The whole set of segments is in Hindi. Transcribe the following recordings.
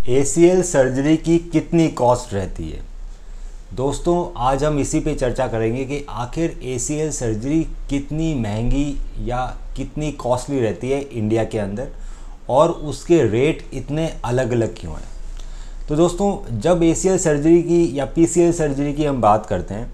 ACL सर्जरी की कितनी कॉस्ट रहती है। दोस्तों आज हम इसी पे चर्चा करेंगे कि आखिर ACL सर्जरी कितनी महंगी या कितनी कॉस्टली रहती है इंडिया के अंदर और उसके रेट इतने अलग अलग क्यों हैं। तो दोस्तों जब ACL सर्जरी की या PCL सर्जरी की हम बात करते हैं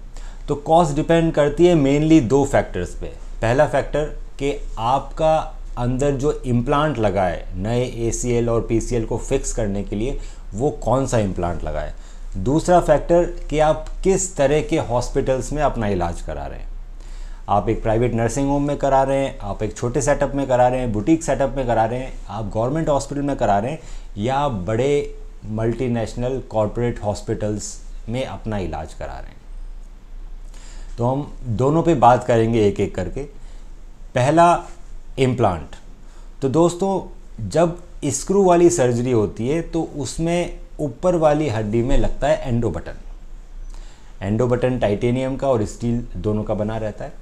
तो कॉस्ट डिपेंड करती है मेनली दो फैक्टर्स पे। पहला फैक्टर कि आपका अंदर जो इम्प्लांट लगा है नए ACL और PCL को फिक्स करने के लिए वो कौन सा इम्प्लांट लगा है। दूसरा फैक्टर कि आप किस तरह के हॉस्पिटल्स में अपना इलाज करा रहे हैं। आप एक प्राइवेट नर्सिंग होम में करा रहे हैं, आप एक छोटे सेटअप में करा रहे हैं, बुटीक सेटअप में करा रहे हैं, आप गवर्नमेंट हॉस्पिटल में करा रहे हैं या आप बड़े मल्टीनेशनल कॉरपोरेट हॉस्पिटल्स में अपना इलाज करा रहे हैं। तो हम दोनों पे बात करेंगे एक एक करके। पहला इम्प्लांट। तो दोस्तों जब स्क्रू वाली सर्जरी होती है तो उसमें ऊपर वाली हड्डी में लगता है endo button. Endo button titanium का और स्टील दोनों का बना रहता है।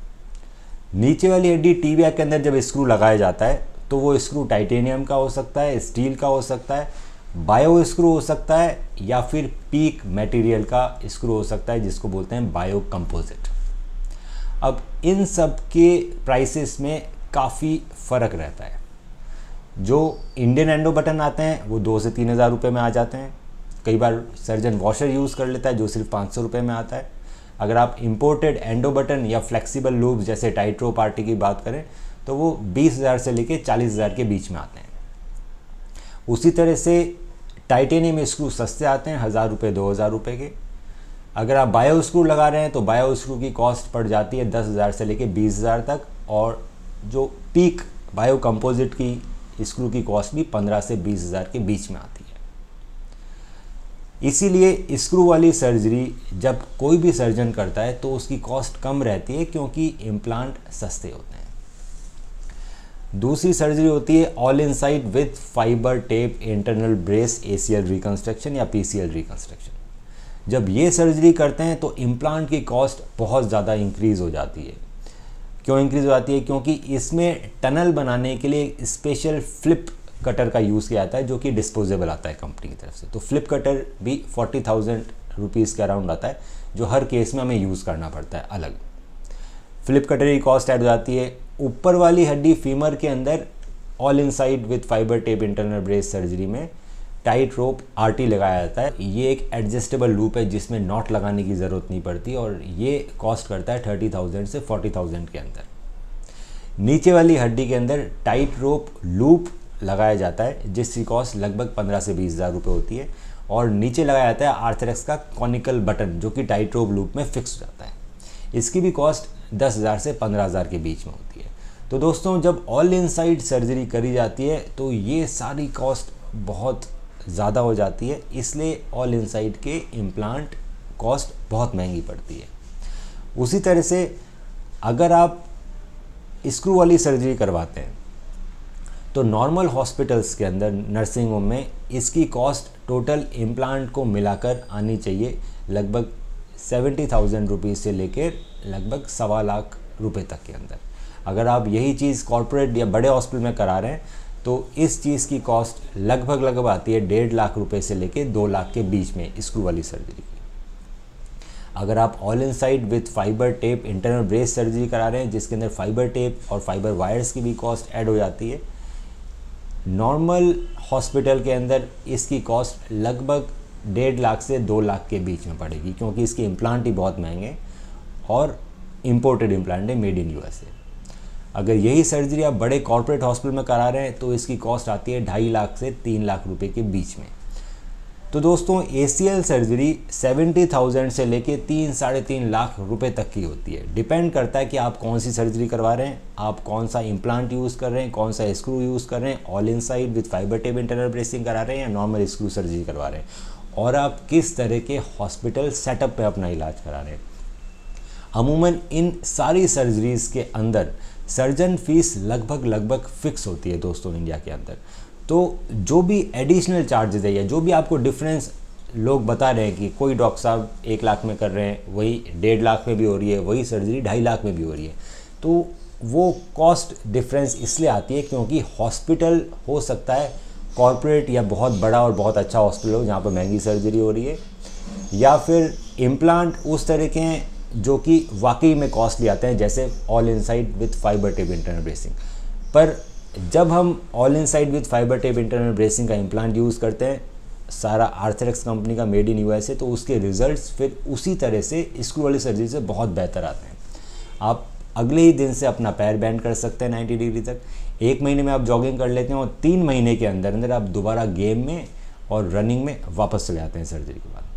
नीचे वाली हड्डी टिबिया के अंदर जब स्क्रू लगाया जाता है तो वो स्क्रू टाइटेनियम का हो सकता है, स्टील का हो सकता है, बायो स्क्रू हो सकता है या फिर पीक मटेरियल का स्क्रू हो सकता है जिसको बोलते हैं बायो कंपोजिट। अब इन सब के प्राइसेस में काफ़ी फ़र्क रहता है। जो इंडियन एंडो बटन आते हैं वो 2 से 3 हज़ार रुपये में आ जाते हैं। कई बार सर्जन वॉशर यूज़ कर लेता है जो सिर्फ 500 रुपये में आता है। अगर आप इंपोर्टेड एंडो बटन या फ्लेक्सिबल लूब्स जैसे टाइट्रो पार्टी की बात करें तो वो 20,000 से लेके 40,000 के बीच में आते हैं। उसी तरह से टाइटेनियम स्क्रू सस्ते आते हैं, 1,000 रुपये 2,000 रुपये के। अगर आप बायो स्क्रू लगा रहे हैं तो बायो स्क्रू की कॉस्ट पड़ जाती है 10,000 से लेके 20,000 तक और जो peak bio composite key screw की कॉस्ट भी 15 से 20,000 के बीच में आती है। इसीलिए स्क्रू वाली सर्जरी जब कोई भी सर्जन करता है तो उसकी कॉस्ट कम रहती है क्योंकि इम्प्लांट सस्ते होते हैं। दूसरी सर्जरी होती है all inside with fibre tape internal brace ACL reconstruction या PCL रिकंस्ट्रक्शन। जब ये सर्जरी करते हैं तो इम्प्लांट की कॉस्ट बहुत ज़्यादा इंक्रीज़ हो जाती है। क्यों इंक्रीज़ हो जाती है? क्योंकि इसमें टनल बनाने के लिए स्पेशल फ्लिप कटर का यूज़ किया जाता है जो कि डिस्पोजेबल आता है कंपनी की तरफ से। तो फ्लिप कटर भी 40,000 रुपीज़ के अराउंड आता है जो हर केस में हमें यूज़ करना पड़ता है अलग। फ्लिप कटर की कॉस्ट ऐड हो जाती है। ऊपर वाली हड्डी फीमर के अंदर all inside with fibre tape internal brace surgery में टाइट रोप RT लगाया जाता है। ये एक एडजस्टेबल लूप है जिसमें नॉट लगाने की ज़रूरत नहीं पड़ती और ये कॉस्ट करता है 30,000 से 40,000 के अंदर। नीचे वाली हड्डी के अंदर टाइट रोप लूप लगाया जाता है जिसकी कॉस्ट लगभग 15 से 20,000 रुपये होती है और नीचे लगाया जाता है आर्थरेक्स का कॉनिकल बटन जो कि टाइट रोप लूप में फिक्स हो जाता है। इसकी भी कॉस्ट 10,000 से 15,000 के बीच में होती है। तो दोस्तों जब ऑल इनसाइड सर्जरी करी जाती है तो ये सारी कॉस्ट बहुत ज़्यादा हो जाती है, इसलिए ऑल इनसाइड के इम्प्लांट कॉस्ट बहुत महंगी पड़ती है। उसी तरह से अगर आप स्क्रू वाली सर्जरी करवाते हैं तो नॉर्मल हॉस्पिटल्स के अंदर नर्सिंग होम में इसकी कॉस्ट टोटल इम्प्लांट को मिलाकर आनी चाहिए लगभग 70,000 रुपीज़ से लेकर लगभग 1.25 लाख रुपए तक के अंदर। अगर आप यही चीज़ कॉर्पोरेट या बड़े हॉस्पिटल में करा रहे हैं तो इस चीज़ की कॉस्ट लगभग आती है 1.5 लाख रुपए से लेके 2 लाख के बीच में स्क्रू वाली सर्जरी की। अगर आप all inside with fibre tape internal brace surgery करा रहे हैं जिसके अंदर फाइबर टेप और फाइबर वायर्स की भी कॉस्ट ऐड हो जाती है, नॉर्मल हॉस्पिटल के अंदर इसकी कॉस्ट लगभग 1.5 लाख से 2 लाख के बीच में पड़ेगी क्योंकि इसके इम्प्लांट ही बहुत महंगे और इम्पोर्टेड इम्प्लांट है मेड इन USA। अगर यही सर्जरी आप बड़े कॉर्पोरेट हॉस्पिटल में करा रहे हैं तो इसकी कॉस्ट आती है 2.5 लाख से 3 लाख रुपए के बीच में। तो दोस्तों ACL सर्जरी 70,000 से लेके 3-3.5 लाख रुपए तक की होती है। डिपेंड करता है कि आप कौन सी सर्जरी करवा रहे हैं, आप कौन सा इम्प्लांट यूज़ कर रहे हैं, कौन सा स्क्रू यूज़ कर रहे हैं, all inside with fibre tape internal bracing करा रहे हैं या नॉर्मल स्क्रू सर्जरी करवा रहे हैं और आप किस तरह के हॉस्पिटल सेटअप पे अपना इलाज करा रहे हैं। अमूमन इन सारी सर्जरीज़ के अंदर सर्जन फीस लगभग फिक्स होती है दोस्तों इंडिया के अंदर। तो जो भी एडिशनल चार्जेस है या जो भी आपको डिफरेंस लोग बता रहे हैं कि कोई डॉक्टर साहब 1 लाख में कर रहे हैं वही 1.5 लाख में भी हो रही है, वही सर्जरी 2.5 लाख में भी हो रही है, तो वो कॉस्ट डिफरेंस इसलिए आती है क्योंकि हॉस्पिटल हो सकता है कॉरपोरेट या बहुत बड़ा और बहुत अच्छा हॉस्पिटल हो जहाँ पर महंगी सर्जरी हो रही है, या फिर इम्प्लांट उस तरह के हैं जो कि वाकई में कॉस्टली आते हैं, जैसे all inside with fibre tape internal bracing. पर जब हम all inside with fibre tape internal bracing का इम्प्लांट यूज़ करते हैं, सारा आर्थरेक्स कंपनी का मेड इन यूएसए, तो उसके रिजल्ट्स फिर उसी तरह से स्क्रू वाली सर्जरी से बहुत बेहतर आते हैं। आप अगले ही दिन से अपना पैर बैंड कर सकते हैं 90 डिग्री तक। 1 महीने में आप जॉगिंग कर लेते हैं और 3 महीने के अंदर अंदर आप दोबारा गेम में और रनिंग में वापस चले आते हैं सर्जरी के बाद।